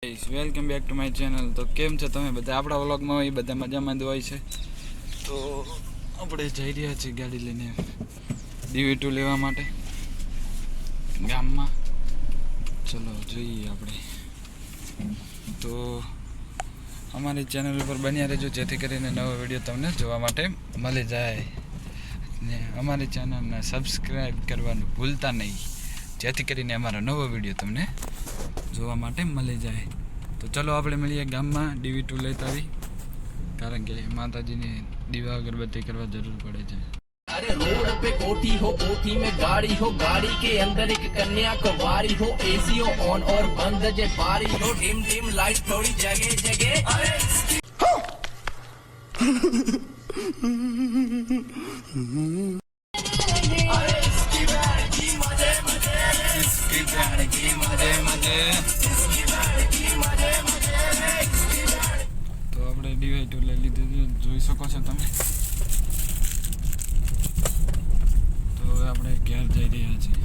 Welcome back to my channel. તો કેમ છો તમે બધા? આપણા વ્લોગમાં એ બધા મજામાં જ હોય છે। તો આપણે જઈ રહ્યા છીએ ગાડી લઈને DV2 લેવા માટે ગામમાં। ચલો જોઈએ આપણે। તો અમારી ચેનલ ઉપર બન્યા રહેજો જેથી કરીને નવો વિડીયો તમને જોવા માટે મળી જાય ને અમારી ચેનલને સબસ્ક્રાઈબ કરવાનું ભૂલતા નહીં જેથી કરીને અમારો નવો વિડીયો તમને જોવા માટે મળી જાય। તો ચલો આપણે મળીએ ગામમાં DV2 લેતા આવી, કારણ કે માતાજીને દીવા અગરબત્તી કરવા જરૂર પડે છે। अरे रोड पे कोठी हो, कोठी में गाड़ी हो, गाड़ी के अंदर एक कन्या कुंवारी हो, एसी हो ऑन और बंद जे बारी हो, डिम डिम लाइट थोड़ी जगह जगह। अरे इसकी बैंड की मजे मजे, इसकी बैंड की मजे मजे। તો આપણે DV2 લઈ લીધું જોઈ શકો છો તમે। તો હવે આપણે ઘેર જઈ રહ્યા છીએ।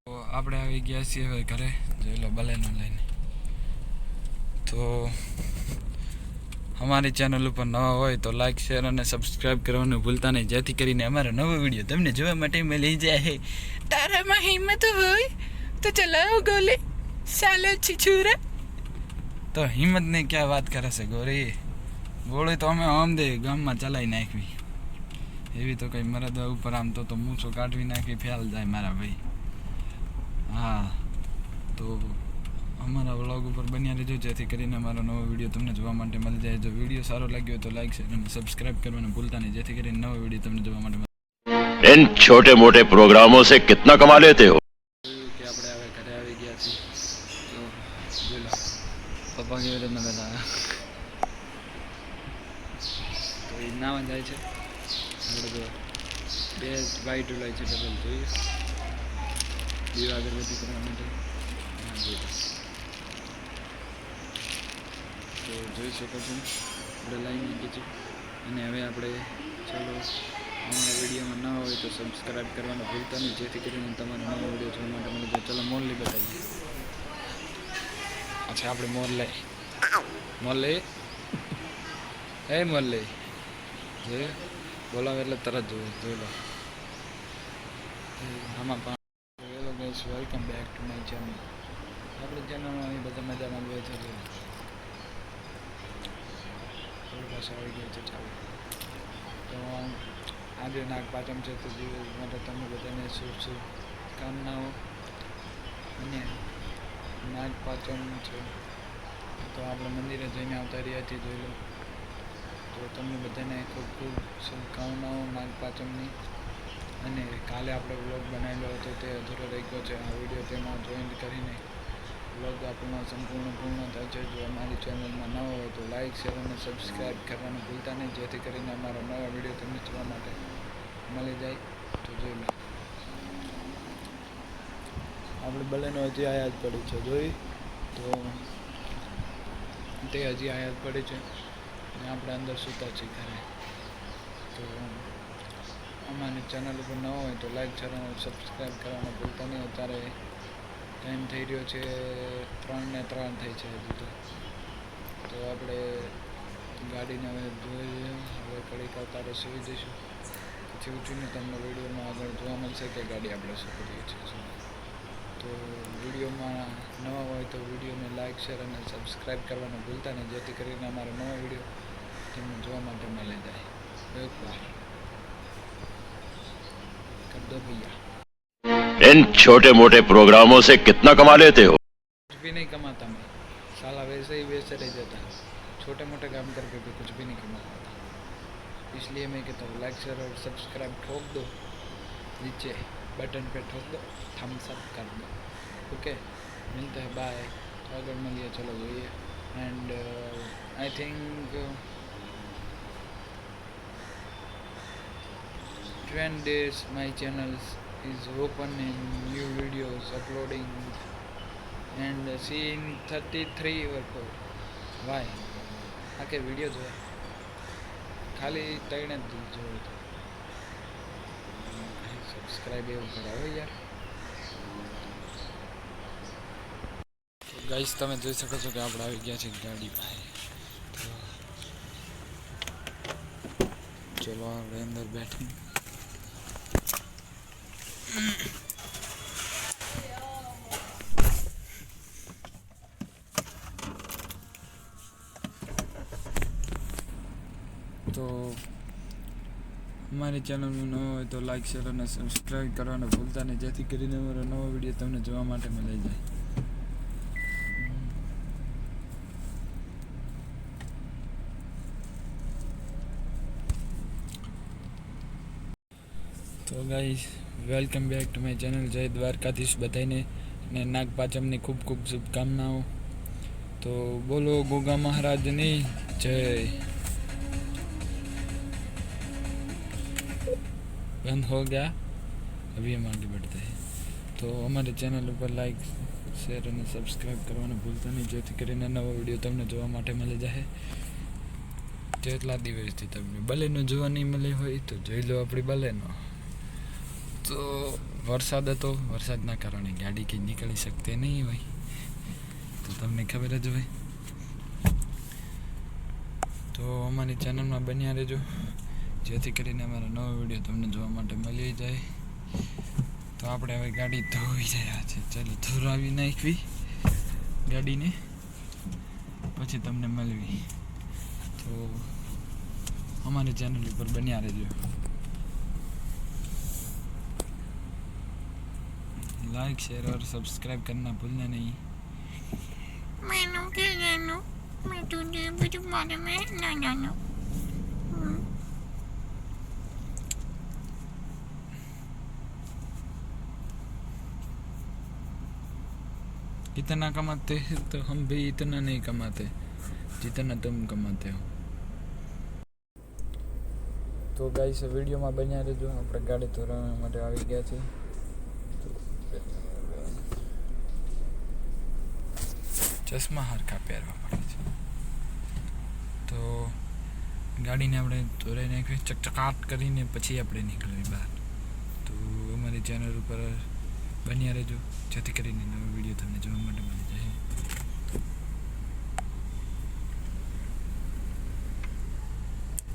તો આપણે આવી ગયા છીએ હવે ઘરે, જોઈ લો બલેનો લઈને। તો અમારી ચેનલ ઉપર નવા હોય તો લાઈક શેર અને સબસ્ક્રાઈબ કરવાનું ભૂલતા નહીં જેથી કરીને અમારો નવો વિડીયો તમને જોવા માટે મળી જાય। તારામાં હિંમત હોય તો ચલાવો ગોલી સાલો છીછુરા। તો હિંમતની ક્યાં વાત કરે છે ગોરી? ગોળી તો અમે આમ દે ગામમાં ચલાવી નાખવી, એવી તો કંઈ મરદ ઉપર આમ તો મૂછો કાઢવી નાખી ફેલ જાય મારા ભાઈ। હા, તો અમારા વ્લોગ ઉપર બન્યા રહેજો જેથી કરીને અમારો નવો વિડીયો તમને જોવા માટે મળી જાય। જો વિડીયો સારો લાગ્યો તો લાઈક શેર અને સબસ્ક્રાઈબ કરવાનું ભૂલતા નહીં જેથી કરીને નવો વિડીયો તમને જોવા માટે इन छोटे मोटे प्रोग्रामों से कितना कमा लेते हो? કે આપણે હવે ઘરે આવી ગયા છીએ। તો જોઈ લો પપ્પા કેવી રીતના બેઠા, તો એ નાવા જાય છે। આપણે તો બે વાઈટ લાય છે ડબલ, જોઈએ દીવા અગરબત્તી કરવા માટે। તો જોઈ શકો છો આપણે લાઈન મૂકી છે અને હવે આપણે ચાલો અમારા વિડીયોમાં ના હોય તો સબસ્ક્રાઈબ કરવાનું ભૂલતા નહીં જેથી કરીને તમારો નવો વિડીયો જોવા માટે મળી જાય। ચલો મોરલી બતાવીએ। અચ્છા આપણે મોરલી મોરલી જોઈ બોલાવે એટલે તરત જોઈ લો આમાં પણ। Hello guys, welcome back to my channel. આપણી ચેનલમાં અહીં બધા મજામાં હોય છે। થોડી પાસે આવી ગઈ છે ચાલો। તો આજે નાગપાંચમ છે તો દિવસ માટે તમે બધાને શુભ કામનાઓ। અને નાગપાંચમ છે તો આપણે મંદિરે જઈને આવતા રહ્યા છીએ, જોઈ લો। તો તમને બધાને ખૂબ ખૂબ શુભકામનાઓ નાગપાંચમની। અને કાલે આપણે વ્લોગ બનાવેલો હતો તે અધૂરો રહી ગયો છે, આ વિડીયો તેમાં જોઈન કરીને વ્લોગ આપણો પૂર્ણ થાય છે। જો અમારી ચેનલમાં ન હોય તો લાઈક શેર અને સબસ્ક્રાઈબ કરવાનું ભૂલતા નહીં જેથી કરીને અમારો નવો વિડીયો તમને જોવા માટે મળી જાય। તો જોઈ લો આપણે બલેનો હજી આયાત પડી છે, જોઈ તો તે હજી આયાત પડી છે ને આપણે અંદર સૂતા છીએ ઘરે। તો અમારી ચેનલ ઉપર ન હોય તો લાઈક શેર અને સબસ્ક્રાઈબ કરવાનું ભૂલતા નહીં। અત્યારે ટાઈમ થઈ રહ્યો છે 3:03 થઈ છે હજી તો આપણે ગાડીને હવે જોઈએ, હવે કડીક આવતા સુઈ જઈશું, પછી ઉઠીને તમને વિડીયોમાં આગળ જોવા મળશે કે ગાડી આપણે શું કરીએ છીએ। તો વિડીયોમાં નવા હોય તો વિડીયોને લાઈક શેર અને સબસ્ક્રાઈબ કરવાનું ભૂલતા નહીં જેથી કરીને અમારો નવો વિડીયો તમને જોવા માટે મળી જાય। એક વાર कर दो भैया। इन छोटे मोटे प्रोग्रामों से कितना कमा लेते हो? कुछ भी नहीं कमाता मैं, साला वैसे ही वैसे रह जाता है, छोटे मोटे काम करके भी कुछ भी नहीं कमा पाता। इसलिए मैं कहता हूँ लाइक शेयर और सब्सक्राइब ठोक दो, नीचे बटन पे ठोक दो, थम्स अप कर दो। ओके, मिलते हैं, बाय। तो अगर मिलिए चलो જોઈએ। And I think 20 days my channel is open and new videos uploading and seeing 33 or 4 why આકે video જોયા ખાલી 3 જ જોયો તો સબસ્ક્રાઇબ એવું કરાવો યાર। ગાઈસ તમે જોઈ શકો છો કે આપણે આવી ગયા છે ગાડી પાસે. તો ચલો આપણે અંદર બેઠી તો અમારી ચેનલમાં નવો હોય તો લાઈક શેર અને સબસ્ક્રાઈબ કરવાનું ભૂલતા નહીં, જેથી કરીને અમારો નવો વિડીયો તમને જોવા માટે મળી જાય. તો guys welcome back to my channel. જય દ્વારકાધીશ બધાને ને નાગપાંચમની ખૂબ ખૂબ શુભકામનાઓ. તો બોલો ગોગા મહારાજની જય. बंद हो गया, अभी हम आगे बढ़ते हैं. तो हमारे चैनल ઉપર લાઈક શેર અને સબસ્ક્રાઈબ કરવાનું ભૂલતા નહીં, જેથી કરીને નવો વિડીયો તમને જોવા માટે મળી જાય. જેટલા દિવસથી તમને બલેનો જોવા નહીં મળી હોય તો જોઈ લો આપણી બલેનો. તો વરસાદ હતો, વરસાદના કારણે ગાડી કંઈ નીકળી શકતી નહીં હોય, તો તમને ખબર જ હોય. તો અમારી ચેનલમાં બન્યા રહેજો, જેથી કરીને અમારો નવો વિડીયો તમને જોવા માટે મળી જાય. તો આપણે હવે ગાડી ધોઈ રહ્યા છે. ચાલો ધોરાવી નાખવી ગાડીને, પછી તમને મળવી. તો અમારી ચેનલ ઉપર બન્યા રહેજો. लाइक शेयर और सब्सक्राइब करना भूलना नहीं. मैंने क्या जानो, मैं तुझे कुछ बारे में ना जानो. इतना कमाते हैं तो हम भी इतना नहीं कमाते जितना तुम कमाते हो. તો ગાઈસ વિડીયોમાં બન્યા રહેજો. આપણે ગાડી ધોરવા માટે આવી ગયા છે. ચશ્મા હરખા પહેરવા પડે છે. તો ગાડીને આપણે ધોરાઈ નાખી ચકચકાટ કરીને પછી આપણે નીકળવી બહાર. તો અમારી ચેનલ ઉપર બન્યા રહેજો, જેથી કરીને નવો વિડીયો તમને જોવા માટે મળી જાય.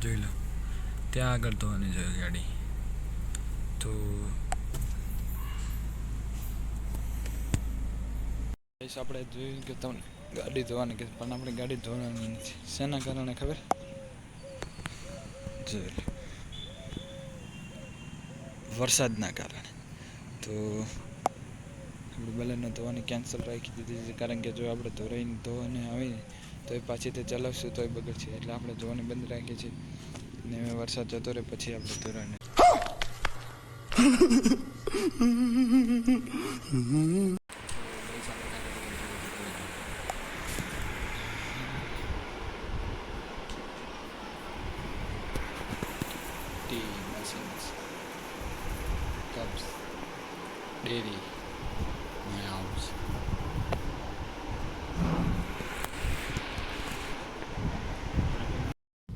જોઈ લો ત્યાં આગળ ધોવાની જોઈએ ગાડી. તો આપણે જોયું કે તમને ગાડી ધોવાની કે, પણ આપણે ગાડી ધોવાની નથી. શેના કારણે ખબર? જોઈ લો વરસાદના કારણે. તો આપણે બલેનો ધોવાની કેન્સલ રાખી દીધી છે, કારણ કે જો આપણે ધોરાઈને ધોવાને આવીને તો એ પાછી તે ચલાવશું તો એ બગડશે, એટલે આપણે ધોવાની બંધ રાખીએ છીએ. ને વરસાદ જતો રહે પછી આપણે ધોરાને tea machines, cups, dairy, my house.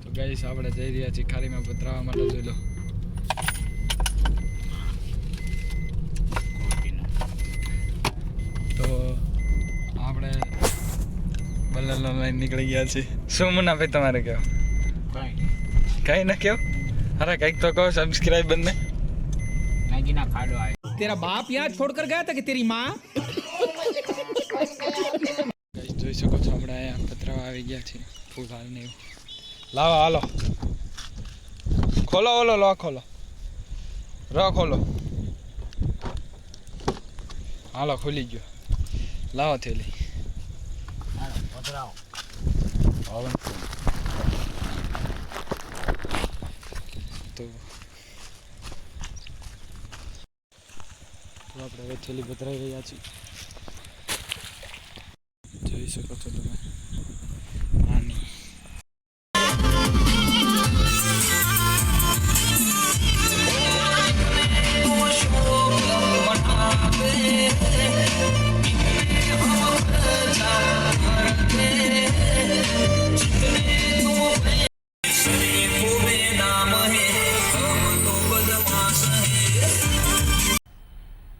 તો ગાઈસ આપણે જઈ રહ્યા છીએ ખારીમાં પધરાવવા માટે. જોઈ લો તો આપણે બલ્લર લાઈન નીકળી ગયા છીએ. શું મુના ભાઈ તમારે કહો? કઈ ના કહો? અરે કંઈક તો કહો સબસ્ક્રાइबर ने. मैगी ना खा लो आए. तेरा बाप यहाँ छोड़कर गया था कि तेरी माँ? જોઈ શકો છો આપણે અહીંયા પતરાવા આવી ગયા છીએ. ફૂલ હાલ ને એવું. લાવો હાલો ખોલો, ઓલો લો ખોલો, ખોલો. હાલો ખુલી ગયો. લાવો થેલી. તો આપણે હવે થેલી પધરાઈ રહ્યા છીએ. જોઈ શકો છો તમે નાની.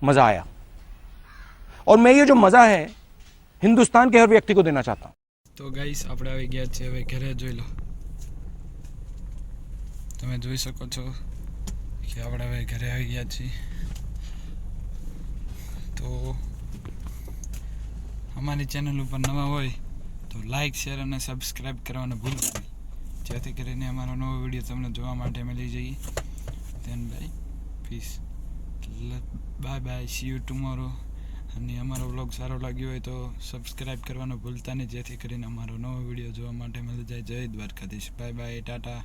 मज़ा आया. और मैं ये जो मज़ा है हिंदुस्तान के हर व्यक्ति को देना चाहता हूँ। તો ગાઈસ આપણે આવી ગયા છે હવે ઘરે, જોઈ લો. તમે જોઈ શકો છો કે આપણે હવે ઘરે આવી ગયા છીએ. તો અમારી ચેનલ ઉપર નવા હોય તો લાઈક, શેર અને સબસ્ક્રાઈબ કરવાનું ભૂલતા નહીં, જેથી કરીને અમારો નવો વિડીયો તમને જોવા માટે મળી જઈએ. Then bye, peace, bye bye, see you tomorrow. અને અમારો વ્લોગ સારો લાગ્યો હોય તો સબસ્ક્રાઈબ કરવાનું ભૂલતા નહીં, જેથી કરીને અમારો નવો વિડીયો જોવા માટે મળી જાય. જય દ્વારકાધીશ. Bye bye, Tata.